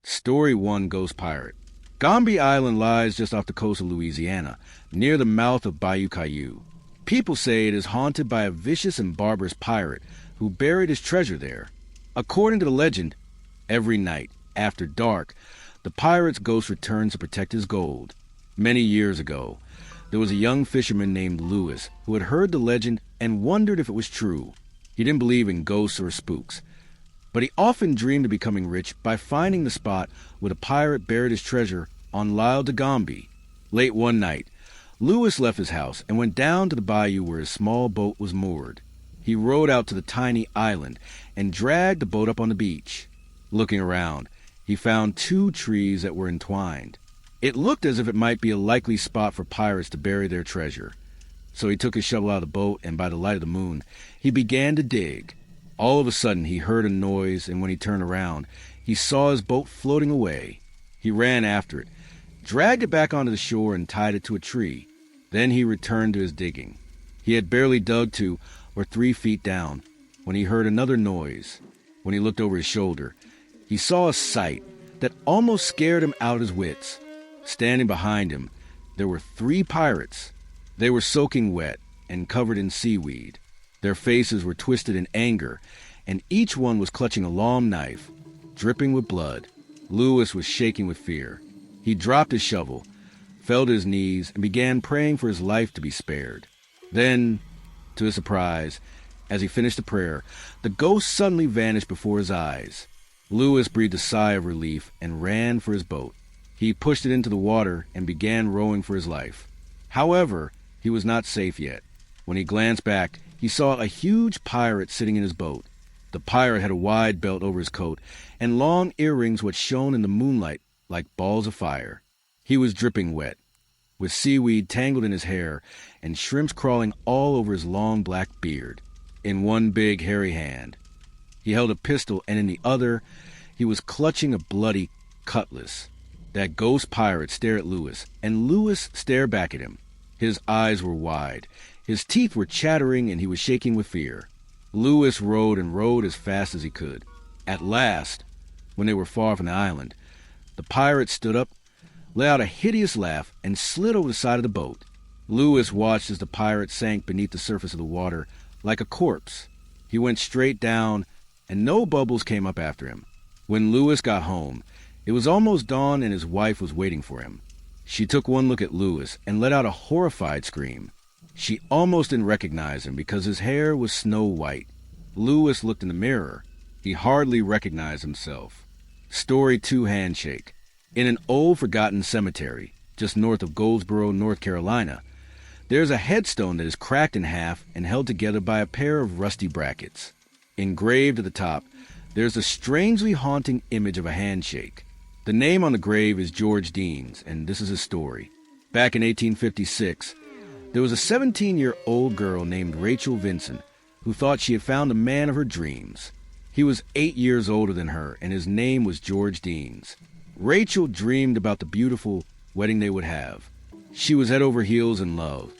Story 1, Ghost Pirate. Gombi Island lies just off the coast of Louisiana, near the mouth of Bayou Caillou. People say it is haunted by a vicious and barbarous pirate who buried his treasure there. According to the legend, every night, after dark, the pirate's ghost returns to protect his gold. Many years ago, there was a young fisherman named Lewis who had heard the legend and wondered if it was true. He didn't believe in ghosts or spooks, but he often dreamed of becoming rich by finding the spot where the pirate buried his treasure on L'Isle de Gombi. Late one night, Lewis left his house and went down to the bayou where his small boat was moored. He rowed out to the tiny island and dragged the boat up on the beach. Looking around, he found 2 trees that were entwined. It looked as if it might be a likely spot for pirates to bury their treasure. So he took his shovel out of the boat, and by the light of the moon, he began to dig. All of a sudden, he heard a noise, and when he turned around, he saw his boat floating away. He ran after it, dragged it back onto the shore, and tied it to a tree. Then he returned to his digging. He had barely dug 2 or 3 feet down when he heard another noise. When he looked over his shoulder, he saw a sight that almost scared him out of his wits. Standing behind him, there were 3 pirates. They were soaking wet and covered in seaweed. Their faces were twisted in anger, and each one was clutching a long knife, dripping with blood. Lewis was shaking with fear. He dropped his shovel, fell to his knees, and began praying for his life to be spared. Then, to his surprise, as he finished the prayer, the ghost suddenly vanished before his eyes. Lewis breathed a sigh of relief and ran for his boat. He pushed it into the water and began rowing for his life. However, he was not safe yet. When he glanced back, he saw a huge pirate sitting in his boat. The pirate had a wide belt over his coat and long earrings which shone in the moonlight like balls of fire. He was dripping wet, with seaweed tangled in his hair and shrimps crawling all over his long black beard. In one big hairy hand, he held a pistol, and in the other, he was clutching a bloody cutlass. That ghost pirate stared at Lewis, and Lewis stared back at him. His eyes were wide, his teeth were chattering, and he was shaking with fear. Lewis rowed and rowed as fast as he could. At last, when they were far from the island, the pirate stood up, let out a hideous laugh, and slid over the side of the boat. Lewis watched as the pirate sank beneath the surface of the water like a corpse. He went straight down, and no bubbles came up after him. When Lewis got home, it was almost dawn, and his wife was waiting for him. She took one look at Lewis and let out a horrified scream. She almost didn't recognize him because his hair was snow white. Lewis looked in the mirror. He hardly recognized himself. Story 2, Handshake. In an old forgotten cemetery, just north of Goldsboro, North Carolina, there's a headstone that is cracked in half and held together by a pair of rusty brackets. Engraved at the top, there's a strangely haunting image of a handshake. The name on the grave is George Dean's, and this is his story. Back in 1856, there was a 17-year-old girl named Rachel Vincent who thought she had found the man of her dreams. He was 8 years older than her, and his name was George Dean's. Rachel dreamed about the beautiful wedding they would have. She was head over heels in love,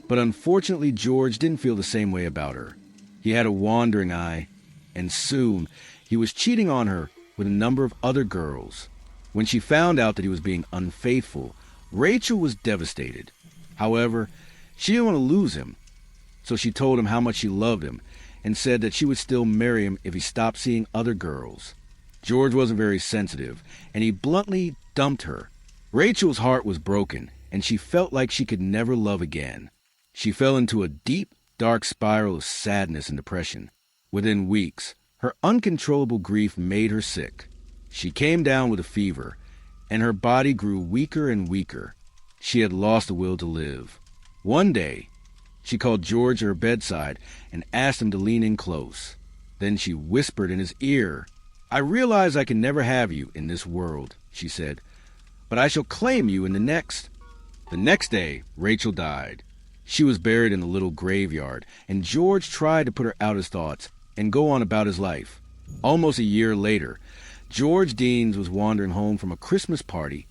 but unfortunately George didn't feel the same way about her. He had a wandering eye, and soon he was cheating on her with a number of other girls. When she found out that he was being unfaithful, Rachel was devastated. However, she didn't want to lose him, so she told him how much she loved him and said that she would still marry him if he stopped seeing other girls. George wasn't very sensitive, and he bluntly dumped her. Rachel's heart was broken, and she felt like she could never love again. She fell into a deep, dark spiral of sadness and depression. Within weeks, her uncontrollable grief made her sick. She came down with a fever, and her body grew weaker and weaker. She had lost the will to live. One day, she called George to her bedside and asked him to lean in close. Then she whispered in his ear, "I realize I can never have you in this world," she said, "but I shall claim you in the next." The next day, Rachel died. She was buried in a little graveyard, and George tried to put her out of his thoughts and go on about his life. Almost a year later, George Deans was wandering home from a Christmas party,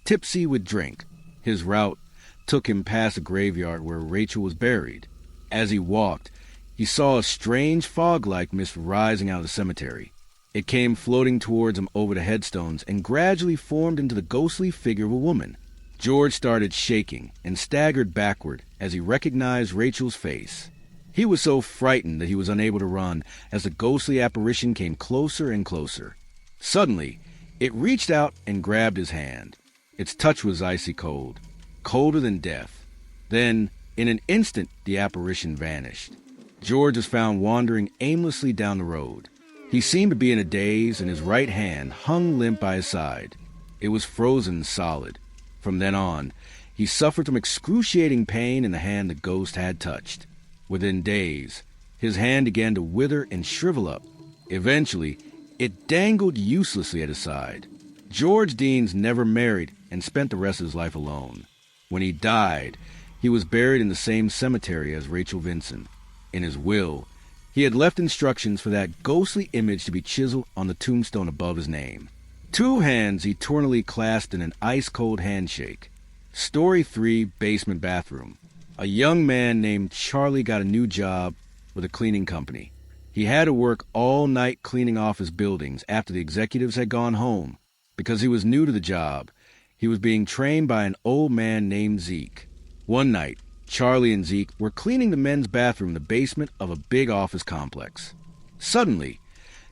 tipsy with drink. His route took him past a graveyard where Rachel was buried. As he walked, he saw a strange fog-like mist rising out of the cemetery. It came floating towards him over the headstones and gradually formed into the ghostly figure of a woman. George started shaking and staggered backward as he recognized Rachel's face. He was so frightened that he was unable to run as the ghostly apparition came closer and closer. Suddenly, it reached out and grabbed his hand. Its touch was icy cold, colder than death. Then, in an instant, the apparition vanished. George was found wandering aimlessly down the road. He seemed to be in a daze, and his right hand hung limp by his side. It was frozen solid. From then on, he suffered from excruciating pain in the hand the ghost had touched. Within days, his hand began to wither and shrivel up. Eventually, it dangled uselessly at his side. George Deans never married and spent the rest of his life alone. When he died, he was buried in the same cemetery as Rachel Vinson. In his will, he had left instructions for that ghostly image to be chiseled on the tombstone above his name. 2 hands eternally clasped in an ice-cold handshake. Story 3, basement bathroom. A young man named Charlie got a new job with a cleaning company. He had to work all night cleaning off his buildings after the executives had gone home. Because he was new to the job, he was being trained by an old man named Zeke. One night, Charlie and Zeke were cleaning the men's bathroom in the basement of a big office complex. Suddenly,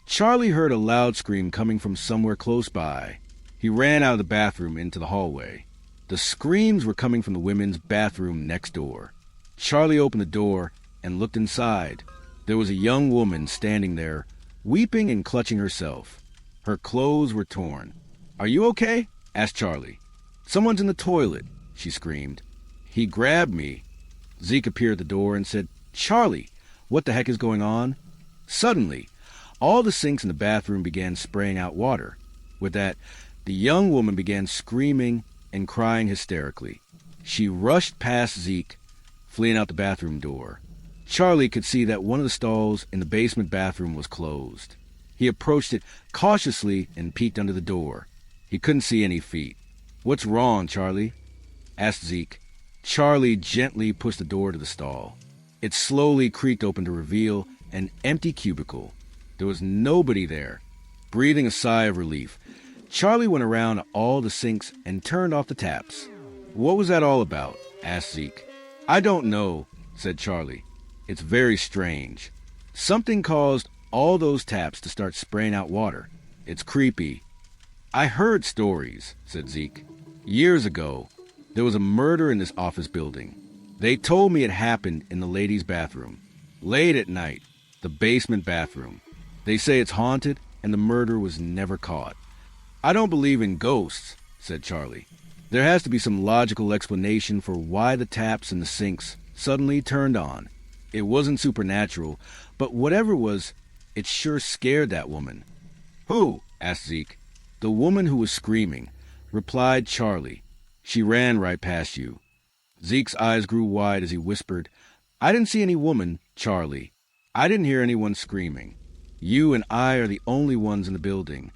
Charlie heard a loud scream coming from somewhere close by. He ran out of the bathroom into the hallway. The screams were coming from the women's bathroom next door. Charlie opened the door and looked inside. There was a young woman standing there, weeping and clutching herself. Her clothes were torn. "Are you okay?" asked Charlie. "Someone's in the toilet," she screamed. "He grabbed me." Zeke appeared at the door and said, "Charlie, what the heck is going on?" Suddenly, all the sinks in the bathroom began spraying out water. With that, the young woman began screaming and crying hysterically. She rushed past Zeke, fleeing out the bathroom door. Charlie could see that one of the stalls in the basement bathroom was closed. He approached it cautiously and peeked under the door. He couldn't see any feet. "What's wrong, Charlie?" asked Zeke. Charlie gently pushed the door to the stall. It slowly creaked open to reveal an empty cubicle. There was nobody there. Breathing a sigh of relief, Charlie went around to all the sinks and turned off the taps. "What was that all about?" asked Zeke. "I don't know," said Charlie. "It's very strange. Something caused all those taps to start spraying out water. It's creepy." "I heard stories," said Zeke. "Years ago, there was a murder in this office building. They told me it happened in the ladies' bathroom. Late at night, the basement bathroom. They say it's haunted and the murder was never caught." "I don't believe in ghosts," said Charlie. "There has to be some logical explanation for why the taps in the sinks suddenly turned on. It wasn't supernatural, but whatever it was, it sure scared that woman." "Who?" asked Zeke. "The woman who was screaming," replied Charlie. "She ran right past you." Zeke's eyes grew wide as he whispered, "I didn't see any woman, Charlie. I didn't hear anyone screaming. You and I are the only ones in the building.